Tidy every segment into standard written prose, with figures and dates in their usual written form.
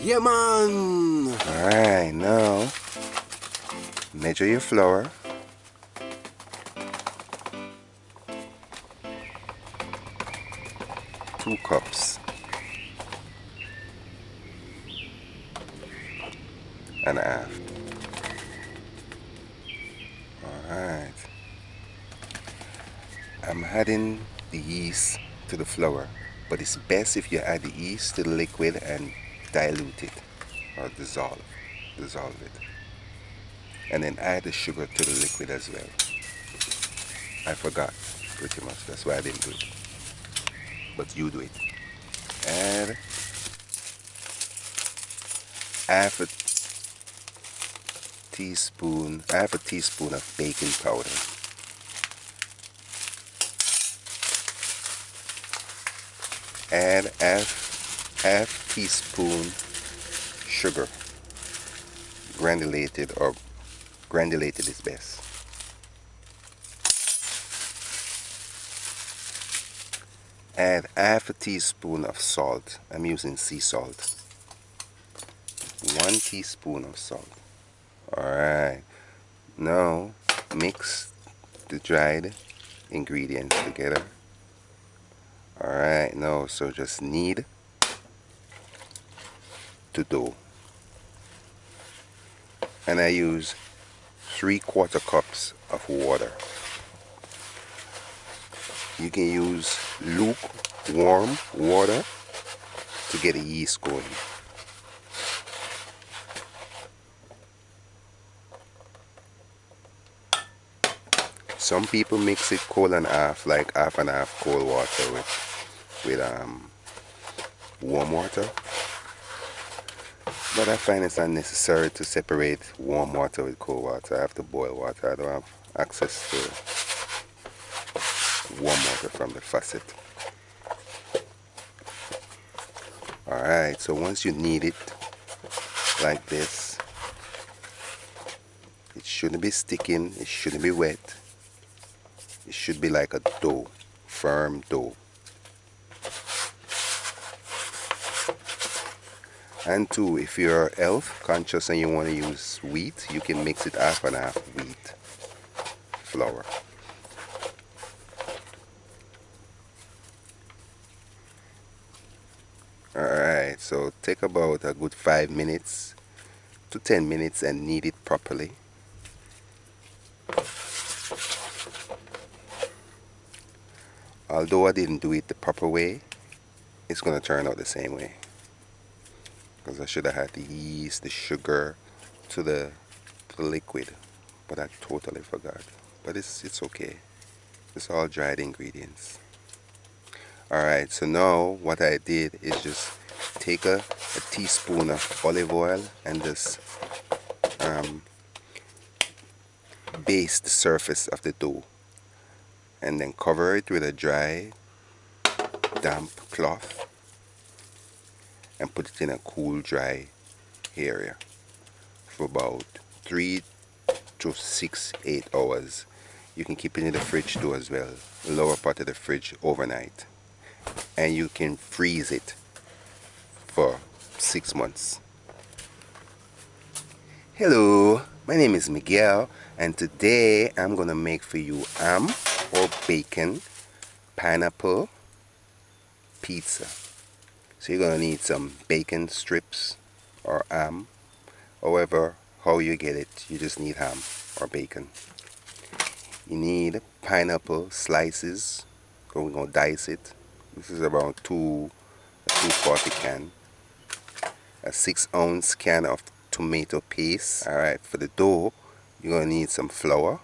Yeah, man. Alright, now measure your flour. 2 cups and a half. Alright. I'm adding the yeast to the flour, but it's best if you add the yeast to the liquid and dilute it or dissolve it. And then add the sugar to the liquid as well. I forgot pretty much, that's why I didn't do it. But you do it. Add half a teaspoon of baking powder. Add half teaspoon sugar, granulated, or granulated is best. Add half a teaspoon of salt. I'm using sea salt. 1 teaspoon of salt. Alright, now mix the dried ingredients together. Alright, now so just knead the dough. And I use 3/4 cups of water. You can use lukewarm water to get the yeast going. Some people mix it cold and half, like half and half cold water with warm water. But I find it's unnecessary to separate warm water with cold water. I have to boil water. I don't have access to warm water from the faucet. Alright, so once you knead it like this, it shouldn't be sticking, it shouldn't be wet. It should be like a dough, firm dough. And two, if you're health conscious and you want to use wheat, you can mix it half and half wheat flour. Alright, so take about a good 5 minutes to 10 minutes and knead it properly. Although I didn't do it the proper way, it's going to turn out the same way. Because I should have had the yeast, the sugar to the liquid. But I totally forgot. But it's okay. It's all dried ingredients. Alright, so now what I did is just take a teaspoon of olive oil and just baste the surface of the dough. And then cover it with a dry, damp cloth and put it in a cool, dry area for about 3 to 6, 8 hours. You can keep it in the fridge too as well, lower part of the fridge overnight. And you can freeze it for 6 months. Hello, my name is Miguel, and today I'm gonna make for you ham or bacon pineapple pizza. So you're gonna need some bacon strips or ham. However, how you get it, you just need ham or bacon. You need pineapple slices. So we're gonna dice it. This is about a 240 can. A 6-ounce can of tomato paste. Alright, for the dough, you're gonna need some flour.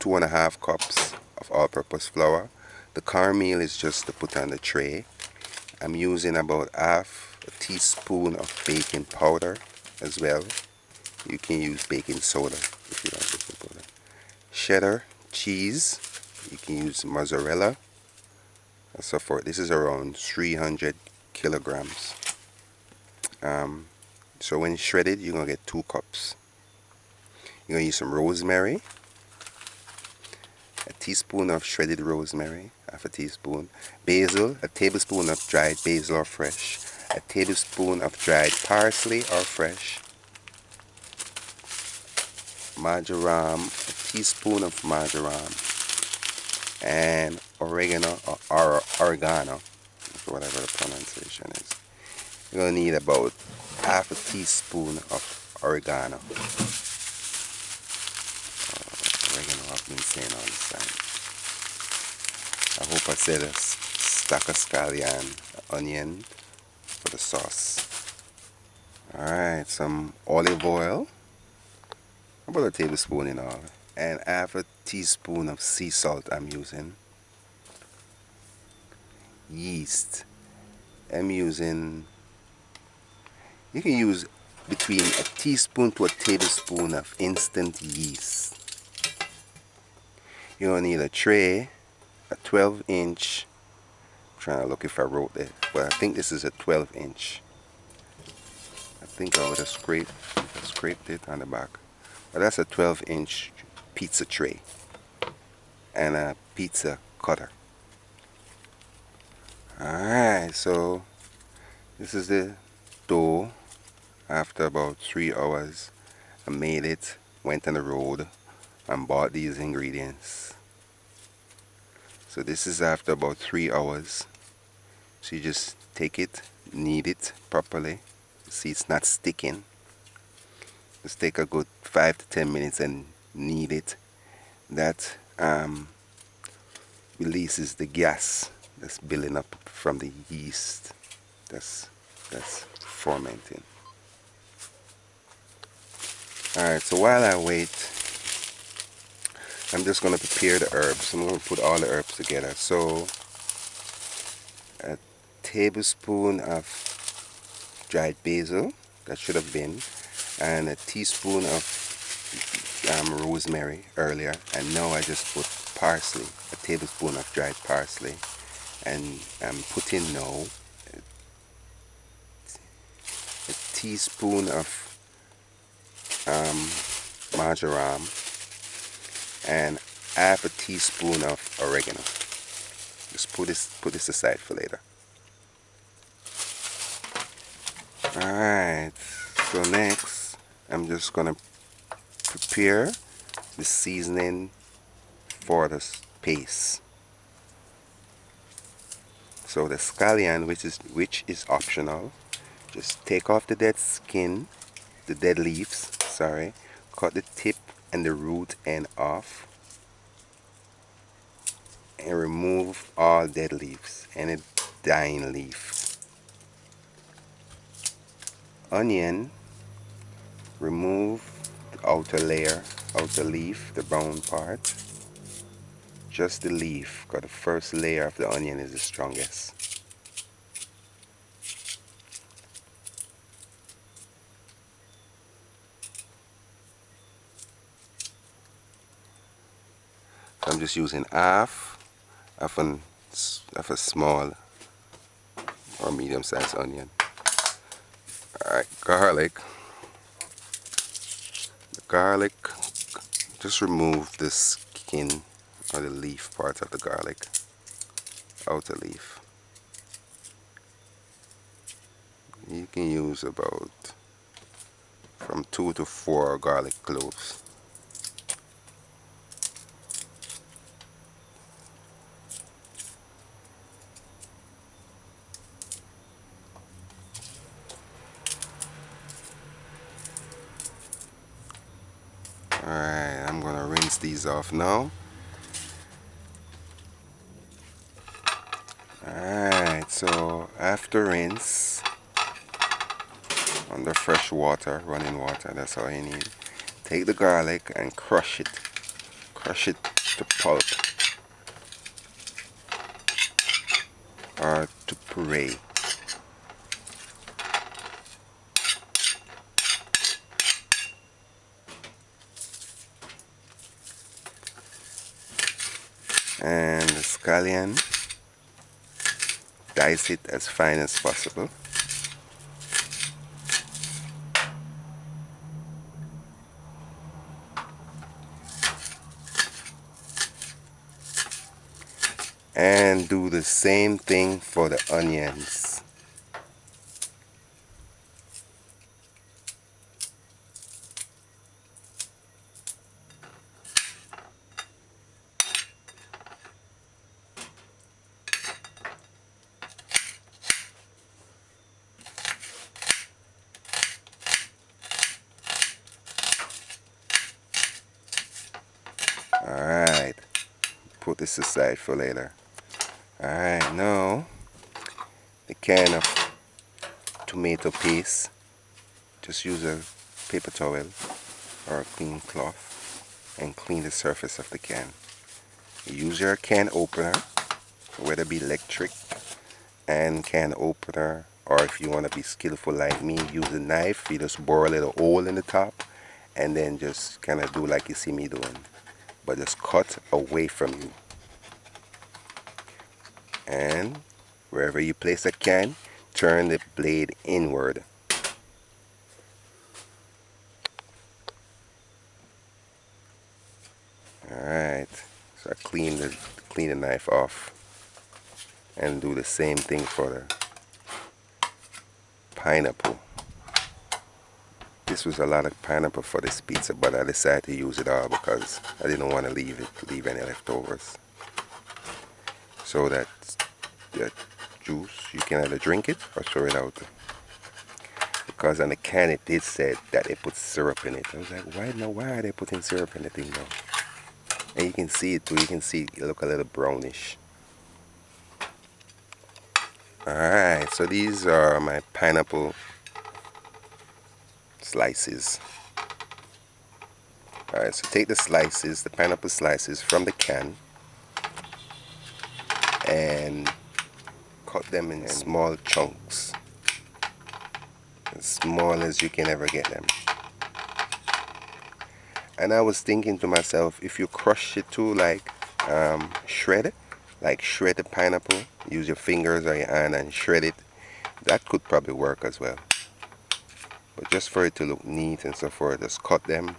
2.5 cups of all-purpose flour. The cornmeal is just to put on the tray. I'm using about half a teaspoon of baking powder as well. You can use baking soda if you don't baking powder. Cheddar cheese. You can use mozzarella and so forth. This is around 300 kilograms. So when shredded, you're gonna get 2 cups. You're gonna use some rosemary. A teaspoon of shredded rosemary, half a teaspoon. Basil, a tablespoon of dried basil or fresh. a tablespoon of dried parsley or fresh, marjoram, a teaspoon of marjoram, and oregano or oregano, whatever the pronunciation is. You're going to need about half a teaspoon of oregano. Oregano, I've been saying all this time. I hope I said a stack of scallion, onion for the sauce. Alright, some olive oil, about a tablespoon in all, and half a teaspoon of sea salt I'm using. Yeast, I'm using, you can use between a teaspoon to a tablespoon of instant yeast. You're going to need a tray, a 12-inch, I'm trying to look if I wrote it, but I think this is a 12-inch. I think I would have scraped it on the back. But that's a 12-inch pizza tray and a pizza cutter. Alright, so this is the dough. After about 3 hours, I made it, went on the road, and bought these ingredients. So this is after about 3 hours. So you just take it, knead it properly. See, it's not sticking. Just take a good 5 to 10 minutes and knead it. That releases the gas that's building up from the yeast that's fermenting. Alright, so while I wait, I'm just going to prepare the herbs. I'm going to put all the herbs together. So a tablespoon of dried basil, that should have been, and a teaspoon of rosemary earlier, and now I just put parsley, a tablespoon of dried parsley, and I'm putting now a teaspoon of marjoram and half a teaspoon of oregano. Just put this aside for later. Alright, so next I'm just gonna prepare the seasoning for the paste. So the scallion, which is optional, just take off the dead skin, the dead leaves, sorry, cut the tip and the root end off, and remove all dead leaves, any dying leaf. Onion, remove the outer leaf, the brown part, just the leaf, because the first layer of the onion is the strongest. So I'm just using half of a small or medium-sized onion. Alright, garlic. The garlic, just remove the skin or the leaf part of the garlic, outer leaf. You can use about from 2 to 4 garlic cloves. Alright, I'm gonna rinse these off now. Alright, so after rinse, under fresh water, running water, that's all you need. Take the garlic and crush it. Crush it to pulp or to puree. And the scallion, dice it as fine as possible. And do the same thing for the onions. this aside for later. Alright, now the can of tomato paste, just use a paper towel or a clean cloth and clean the surface of the can. Use your can opener, whether it be electric and can opener, or if you want to be skillful like me, use a knife. You just bore a little hole in the top and then just kind of do like you see me doing, but just cut away from you. And wherever you place a can, turn the blade inward. Alright, so I clean the knife off and do the same thing for the pineapple. This was a lot of pineapple for this pizza, but I decided to use it all because I didn't want to leave any leftovers. So that juice, you can either drink it or throw it out. Because on the can it did say that they put syrup in it. I was like, why are they putting syrup in the thing now? And you can see it too, you can see it look a little brownish. Alright, so these are my pineapple slices. Alright, so take the pineapple slices from the can and cut them in small chunks, as small as you can ever get them. And I was thinking to myself, if you crush it too, like shred the pineapple, use your fingers or your hand and shred it, that could probably work as well. But just for it to look neat and so forth, just cut them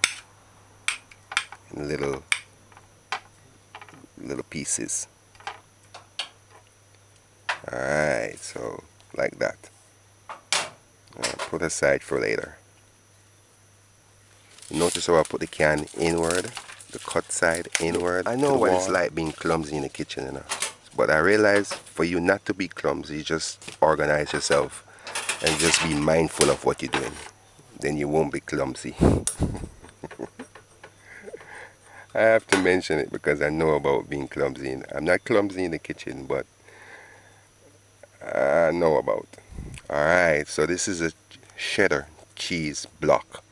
in little pieces. Alright, so like that. Put aside for later. Notice how I put the can inward, the cut side inward. I know what it's like being clumsy in the kitchen, you know. But I realize for you not to be clumsy, just organize yourself and just be mindful of what you're doing. Then you won't be clumsy. I have to mention it because I know about being clumsy. I'm not clumsy in the kitchen, but I know about. Alright, so this is a cheddar cheese block.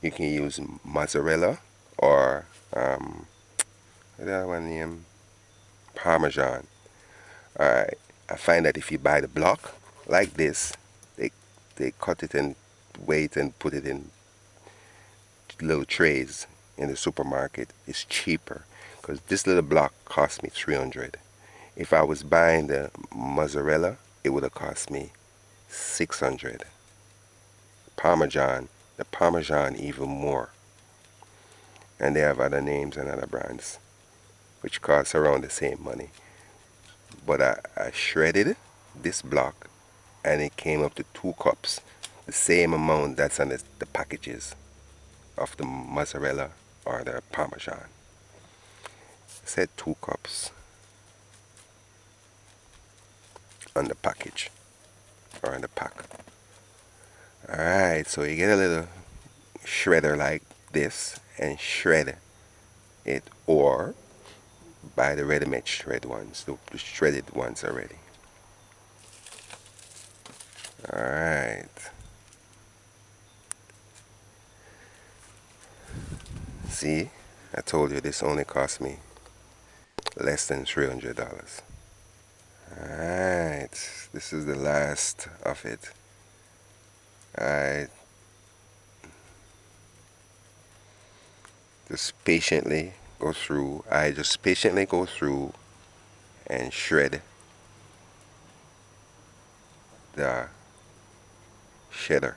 You can use mozzarella or that one name Parmesan. Alright, I find that if you buy the block like this, they cut it and weight and put it in little trays in the supermarket. It's cheaper because this little block cost me $300. If I was buying the mozzarella, it would have cost me $600. The Parmesan even more. And they have other names and other brands which cost around the same money. But I shredded this block and it came up to 2 cups, the same amount that's on the packages of the mozzarella or the Parmesan. It said 2 cups on the package or in the pack. Alright, so you get a little shredder like this and shred it, or buy the ready-made shred ones, the shredded ones already. Alright. See, I told you this only cost me less than $300. Alright, this is the last of it. I just patiently go through and shred the cheddar.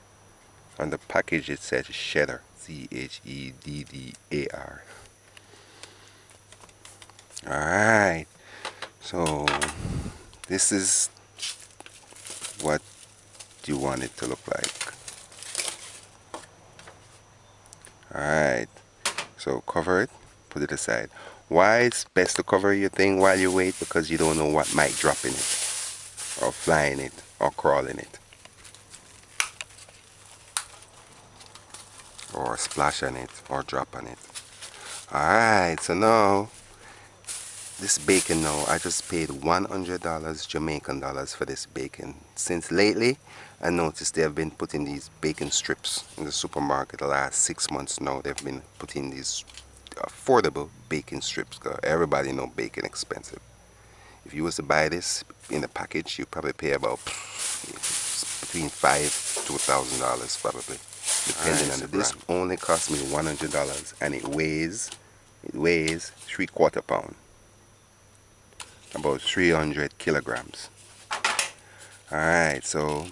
On the package it says cheddar, cheddar. Alright, so this is what you want it to look like. Alright, so cover it, put it aside. Why it's best to cover your thing while you wait? Because you don't know what might drop in it, or fly in it, or crawl in it, or splash on it, or drop on it. Alright, so now This bacon now, I just paid $100 Jamaican dollars for this bacon. Since lately, I noticed they have been putting these bacon strips in the supermarket. The last 6 months now, they've been putting these affordable bacon strips. 'Cause everybody know bacon expensive. If you was to buy this in a package, you probably pay about between $5 to $1,000 probably, depending on the brand. This only cost me $100, and it weighs 3/4 pound, about 300 kilograms. Alright, so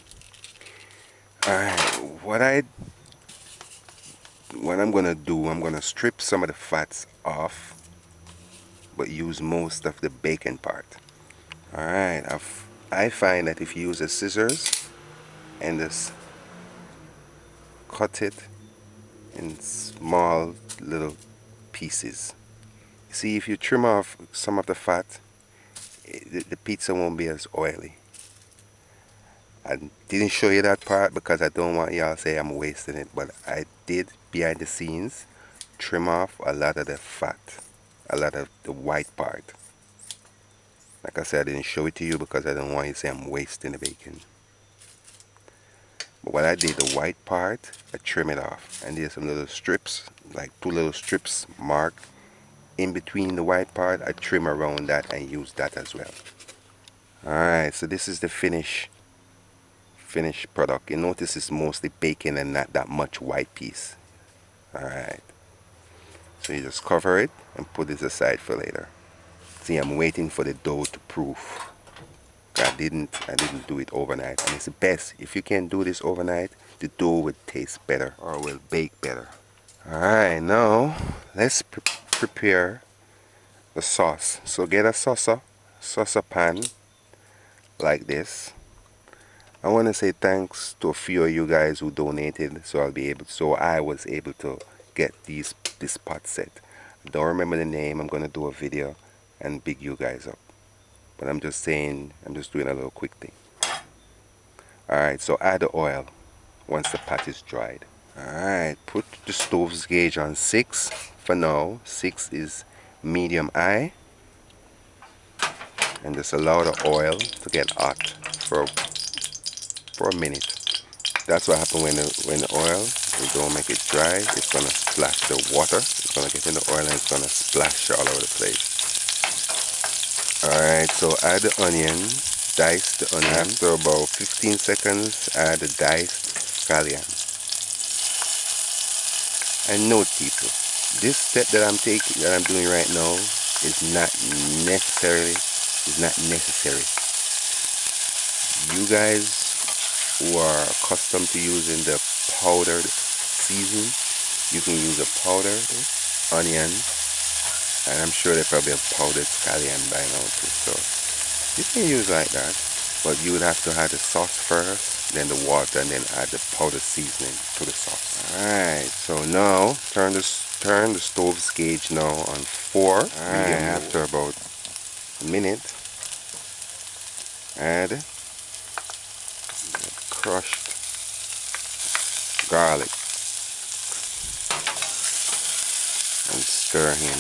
what I'm gonna do, I'm gonna strip some of the fats off, but use most of the bacon part. Alright, I find that if you use the scissors and just cut it in small little pieces. See, if you trim off some of the fat, the pizza won't be as oily. I didn't show you that part because I don't want y'all to say I'm wasting it, but I did behind the scenes trim off a lot of the fat, a lot of the white part. Like I said, I didn't show it to you because I don't want you to say I'm wasting the bacon. But what I did, the white part, I trim it off, and there's some little strips, like 2 little strips marked in between the white part. I trim around that and use that as well. Alright, so this is the finished product. You notice it's mostly bacon and not that much white piece. Alright, so you just cover it and put this aside for later. See, I'm waiting for the dough to proof. I didn't do it overnight, and it's best if you can do this overnight. The dough will taste better or will bake better. Alright, now let's prepare the sauce. So get a saucer pan like this. I want to say thanks to a few of you guys who donated, so I was able to get this pot set. I don't remember the name. I'm gonna do a video and big you guys up, but I'm just saying, I'm just doing a little quick thing. Alright, so add the oil once the pot is dried. Alright, put the stove's gauge on 6 for now. 6 is medium high, and just allow the oil to get hot for a minute. That's what happens when the oil, you don't make it dry, it's gonna splash the water. It's gonna get in the oil and it's gonna splash all over the place. Alright, so add the onion, dice the onion. After about 15 seconds, add the diced scallion. And note, people, this step that I'm doing right now is not necessary. You guys who are accustomed to using the powdered seasoning, you can use a powdered onion, and I'm sure they probably have powdered scallion by now too, so you can use like that, but you would have to add the sauce first, then the water, and then add the powdered seasoning to the sauce. Alright, so now turn the stove's gauge now on 4. After about a minute, add crushed garlic and stir in.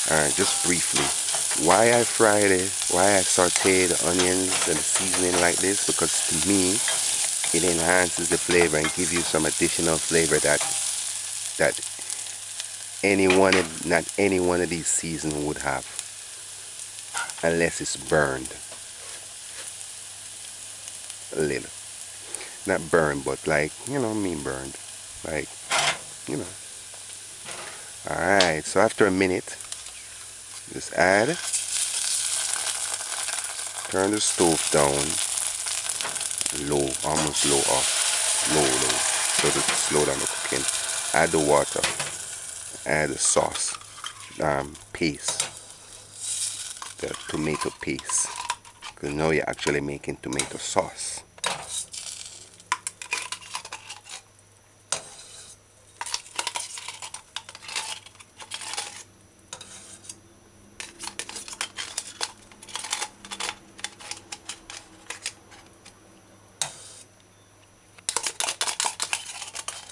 Alright, just briefly, why I saute the onions and the seasoning like this, because to me it enhances the flavor and gives you some additional flavor that not any one of these seasonings would have, unless it's burned a little. Not burned, but like, burned, like, Alright, so after a minute, just add, turn the stove down low, almost low off, low, so to slow down the cooking. Add the water, add the sauce, paste, the tomato paste, because now you're actually making tomato sauce.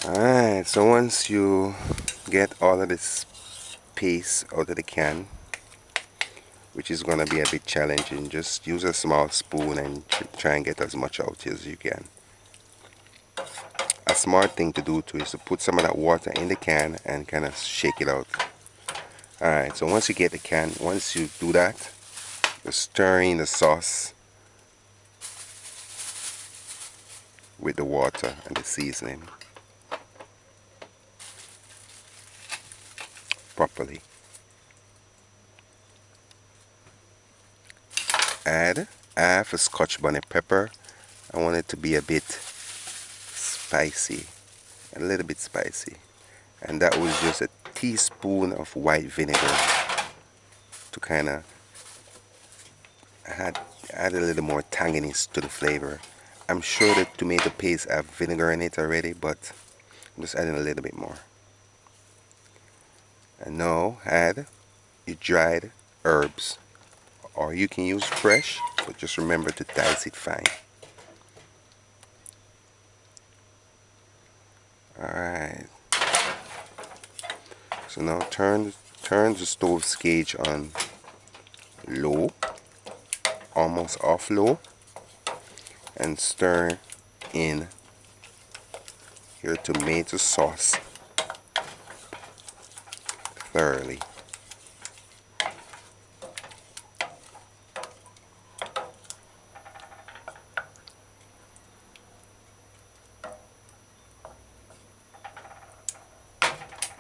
Alright, so once you get all of this paste out of the can, which is going to be a bit challenging. Just use a small spoon and try and get as much out as you can. A smart thing to do too is to put some of that water in the can and kind of shake it out. Alright, so once you get the can, once you do that, you stir in the sauce with the water and the seasoning properly. Add half a Scotch bonnet pepper. I want it to be a bit spicy, a little bit spicy. And that was just a teaspoon of white vinegar to kind of add a little more tanginess to the flavor. I'm sure the tomato paste have vinegar in it already, but I'm just adding a little bit more. And now add your dried herbs, or you can use fresh, but just remember to dice it fine. Alright, so now turn the stove gauge on low, almost off low, and stir in your tomato sauce thoroughly.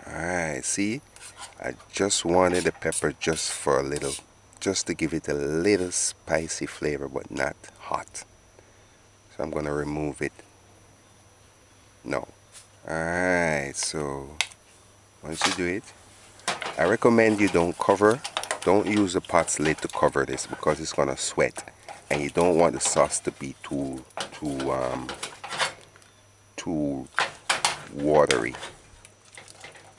Alright, see, I just wanted the pepper just for a little, just to give it a little spicy flavor, but not hot. So I'm going to remove it. No. Alright, so once you do it, I recommend you don't use the pot's lid to cover this because it's going to sweat. And you don't want the sauce to be too watery.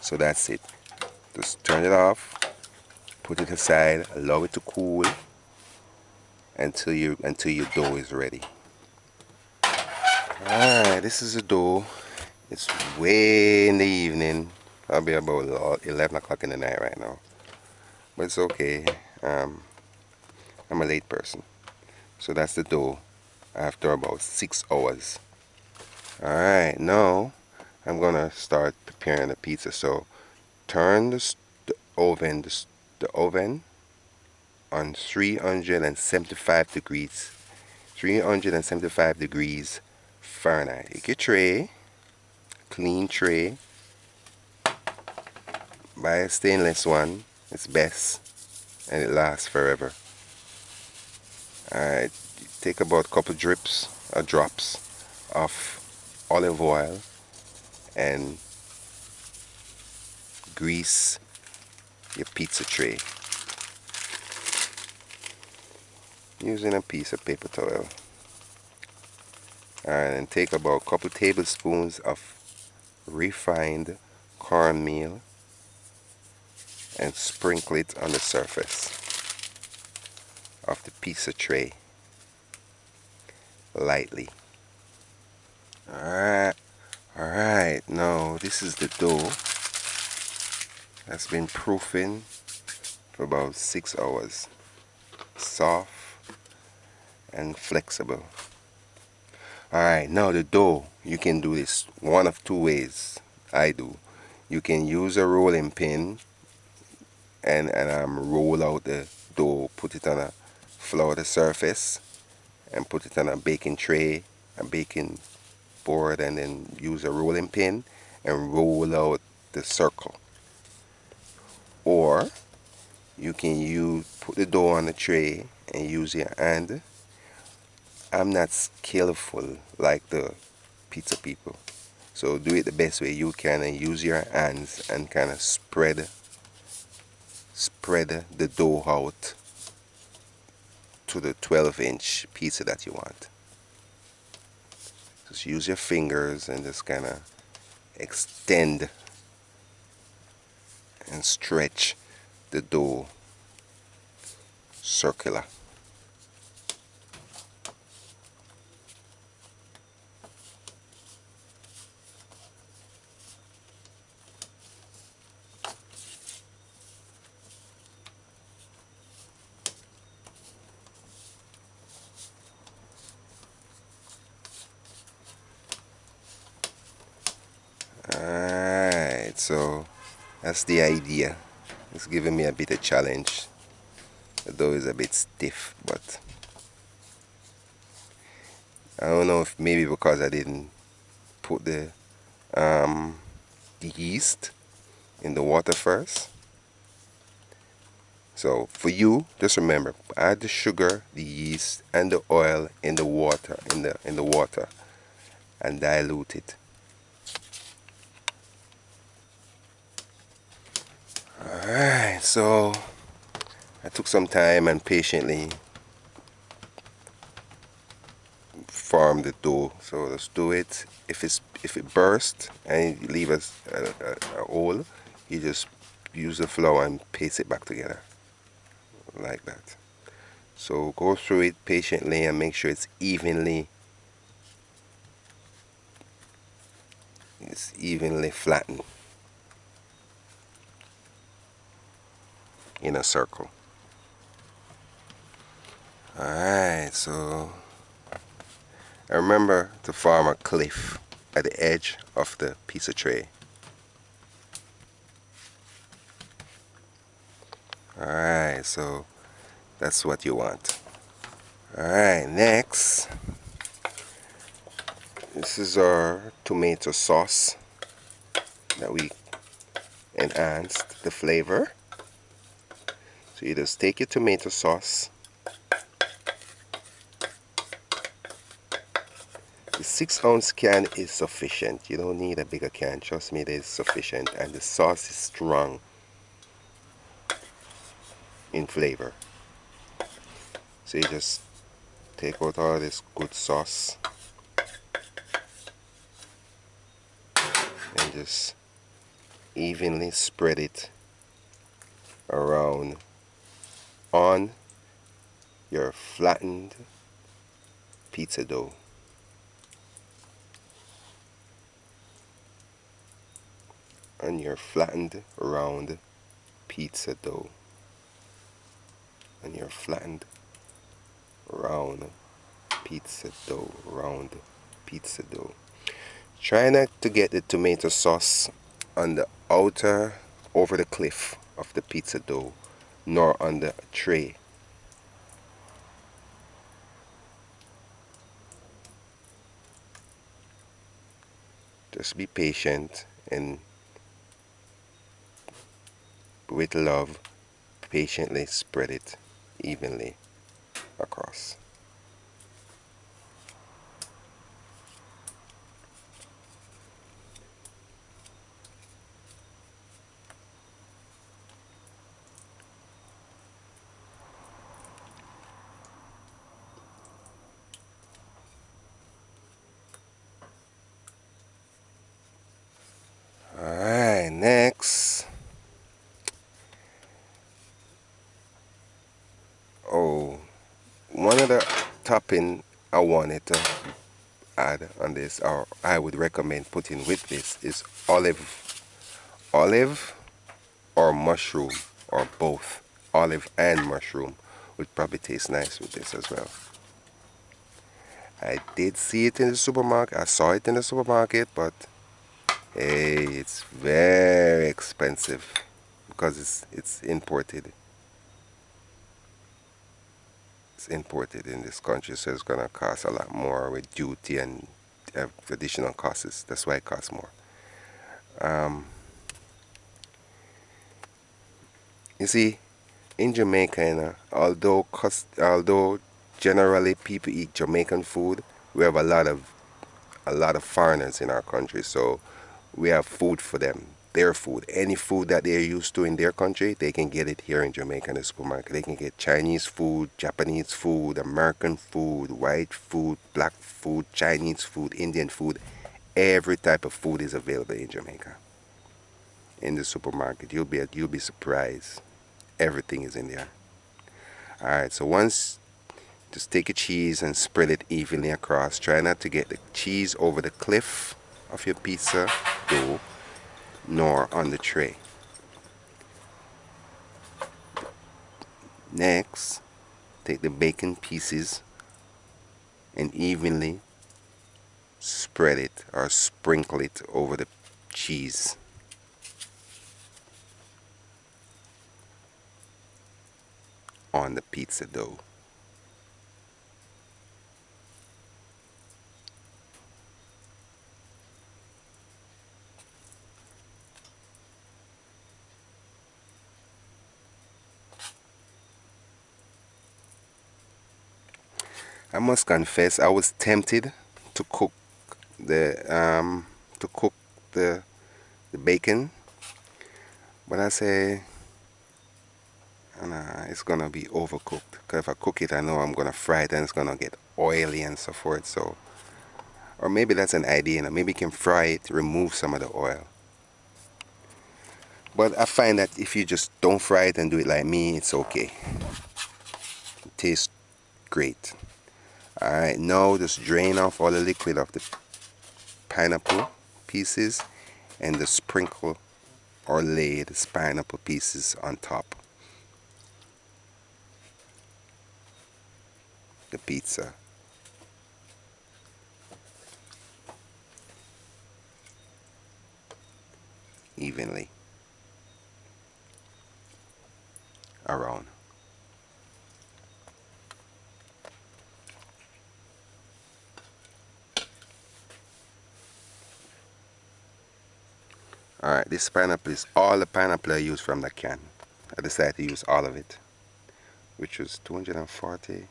So that's it. Just turn it off, put it aside, allow it to cool until your dough is ready. Alright, this is the dough. It's way in the evening, probably about 11 o'clock in the night right now. But it's okay. I'm a late person. So that's the dough after about 6 hours. Alright, now I'm gonna start preparing the pizza. So turn the oven on 375 degrees Fahrenheit. Take your tray, clean tray, buy a stainless one. It's best and it lasts forever. Alright, take about a couple drops of olive oil and grease your pizza tray using a piece of paper towel. Alright, and take about a couple tablespoons of refined cornmeal and sprinkle it on the surface of the pizza tray lightly. Alright, now this is the dough that's been proofing for about 6 hours. Soft and flexible. Alright, now the dough, you can do this one of two ways. I do. You can use a rolling pin and roll out the dough, put it on a floured surface and put it on a baking tray, a baking board, and then use a rolling pin and roll out the circle. Or you can put the dough on the tray and use your hand. I'm not skillful like the pizza people, so do it the best way you can and use your hands and kind of spread the dough out to the 12-inch pizza that you want. Just use your fingers and just kind of extend and stretch the dough circular. so that's the idea. It's giving me a bit of challenge. The dough is a bit stiff, but I don't know if maybe because I didn't put the yeast in the water first. So for you, just remember, add the sugar, the yeast, and the oil in the water, in the water, and dilute it. Alright, so I took some time and patiently formed the dough. So let's do it. If it bursts and you leave a hole, you just use the flour and paste it back together like that. So go through it patiently and make sure it's evenly flattened in a circle. Alright, so I remember to form a cliff at the edge of the pizza tray. Alright, so that's what you want. Alright, next, this is our tomato sauce that we enhanced the flavor. So you just take your tomato sauce. The 6-ounce can is sufficient. You don't need a bigger can. Trust me, it is sufficient. And the sauce is strong in flavor. So you just take out all this good sauce and just evenly spread it around on your flattened pizza dough. On your flattened round pizza dough. On your flattened round pizza dough. Round pizza dough. Try not to get the tomato sauce on the outer, over the cliff of the pizza dough, nor on the tray. Just be patient and with love, patiently spread it evenly across. Alright, next. Oh, one of the topping I wanted to add on this, or I would recommend putting with this, is olive or mushroom, or both. Olive and mushroom would probably taste nice with this as well. I did see it in the supermarket. I saw it in the supermarket, but hey, it's very expensive because it's imported. It's imported in this country, so it's gonna cost a lot more with duty and additional costs. That's why it costs more. Um, you see, in Jamaica, although generally people eat Jamaican food, we have a lot of foreigners in our country, so we have food for them. Their food, any food that they're used to in their country, they can get it here in Jamaica in the supermarket. They can get Chinese food, Japanese food, American food, white food, black food, Chinese food, Indian food. Every type of food is available in Jamaica. In the supermarket, you'll be surprised. Everything is in there. All right. So once, just take a cheese and spread it evenly across. Try not to get the cheese over the cliff of your pizza dough, nor on the tray. Next, take the bacon pieces and evenly spread it or sprinkle it over the cheese. on the pizza dough. I must confess, I was tempted to cook the to cook the the bacon, but I say, nah, it's gonna be overcooked. Cause if I cook it, I know I'm gonna fry it and it's gonna get oily and so forth. So, or maybe that's an idea. You know, maybe you can fry it, remove some of the oil. But I find that if you just don't fry it and do it like me, it's okay. It tastes great. Alright, now just drain off all the liquid of the pineapple pieces and just sprinkle or lay the pineapple pieces on top the pizza evenly around. Alright, this pineapple is all the pineapple I used from the can. I decided to use all of it, which was 240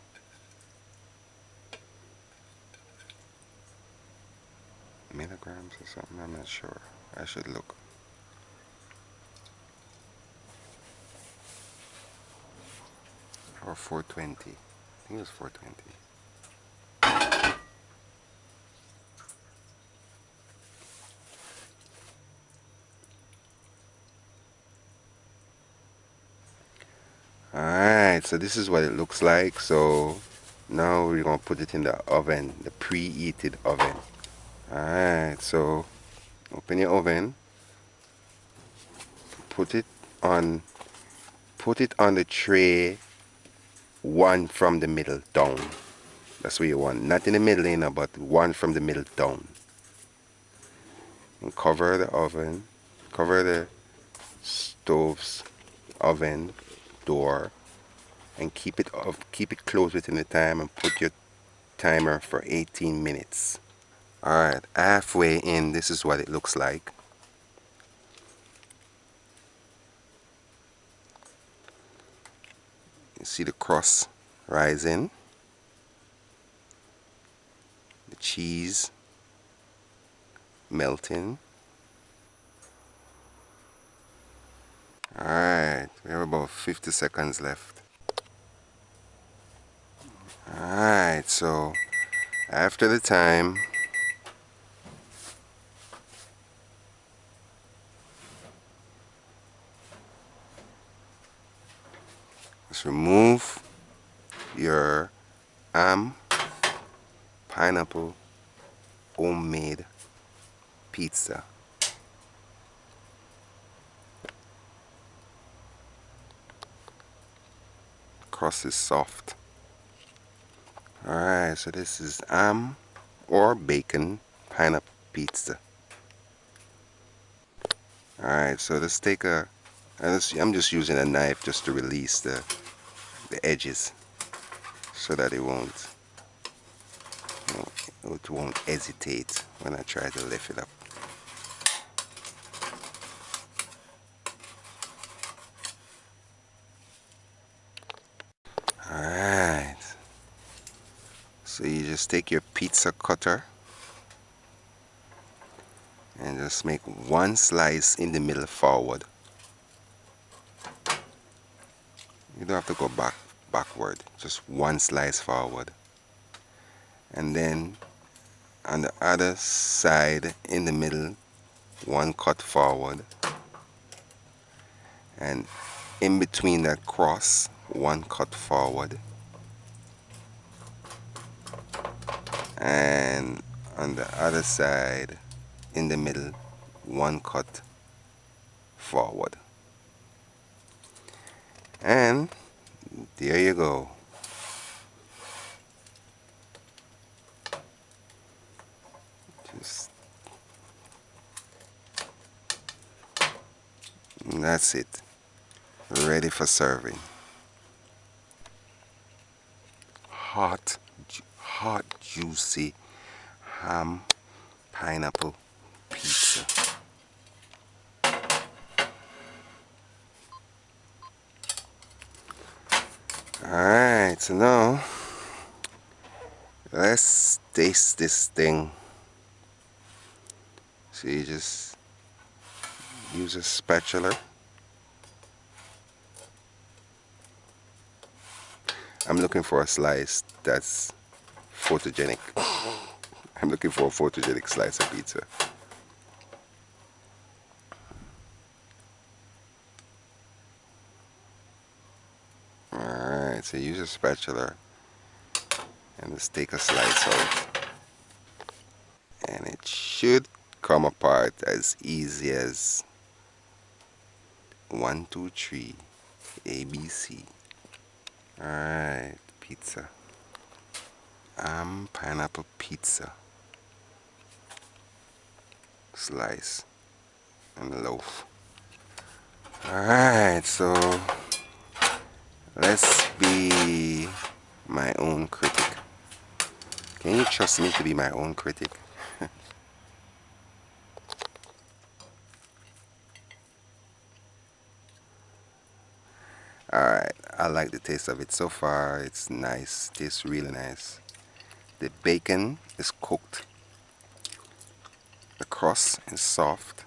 milligrams or something. I'm not sure. I should look. Or 420. I think it was 420. Alright, so this is what it looks like. So now we're going to put it in the oven, the preheated oven. Alright, so open your oven, put it on put it on the tray, one from the middle down. That's what you want. Not in the middle, you know, but one from the middle down. And cover the oven, cover the stove's oven door, and keep it closed within the time, and put your timer for 18 minutes. Alright, halfway in, this is what it looks like. You see the crust rising, the cheese melting. Alright, we have about 50 seconds left. Alright, so after the time, just remove your pineapple homemade pizza. Crust is soft. Alright, so this is ham or bacon pineapple pizza. Alright, so let's take I'm just using a knife just to release the edges so that it won't hesitate when I try to lift it up. Alright, so you just take your pizza cutter and just make one slice in the middle forward. You don't have to go backward, just one slice forward. And then on the other side in the middle, one cut forward. And in between that cross, one cut forward. And on the other side in the middle, one cut forward. And there you go. Just, that's it. Ready for serving. hot juicy ham pineapple pizza. Alright, so now let's taste this thing. So you just use a spatula. I'm looking for a slice that's photogenic. I'm looking for a photogenic slice of pizza. Alright, so use a spatula and just take a slice out. And it should come apart as easy as 1, 2, 3, ABC. Alright, pizza. Pineapple pizza. Slice and loaf. Alright, so let's be my own critic. Can you trust me to be my own critic? Alright, I like the taste of it so far. It's nice, tastes really nice. The bacon is cooked. The crust is soft.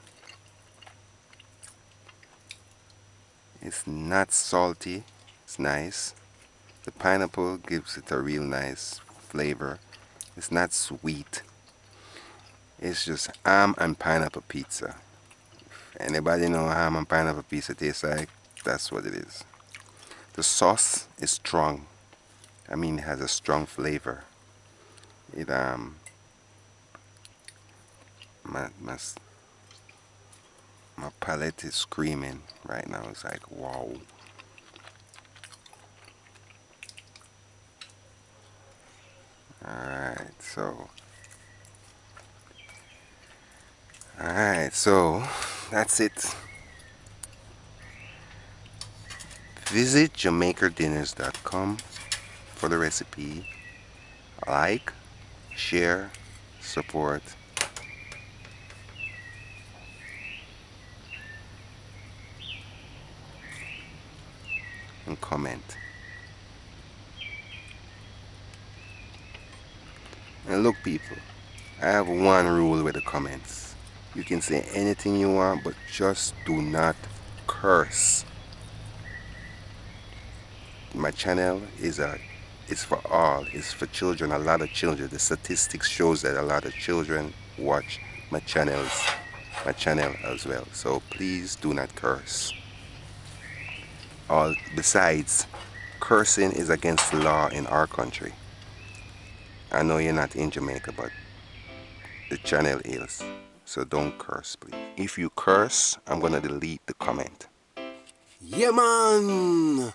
It's not salty. It's nice. The pineapple gives it a real nice flavor. It's not sweet. It's just ham and pineapple pizza. Anybody know ham and pineapple pizza tastes like? That's what it is. The sauce is strong. I mean, it has a strong flavor. It my my palate is screaming right now. It's like wow. Alright, so that's it. Visit JamaicaDinners.com for the recipe. Like, share, support, and comment. And look, people, I have one rule with the comments. You can say anything you want, but just do not curse. My channel is for all. It's for children. A lot of children. The statistics shows that a lot of children watch my channel as well. So please do not curse. All besides, cursing is against the law in our country. I know you're not in Jamaica, but the channel is. So don't curse, please. If you curse, I'm gonna delete the comment. Yeah, man!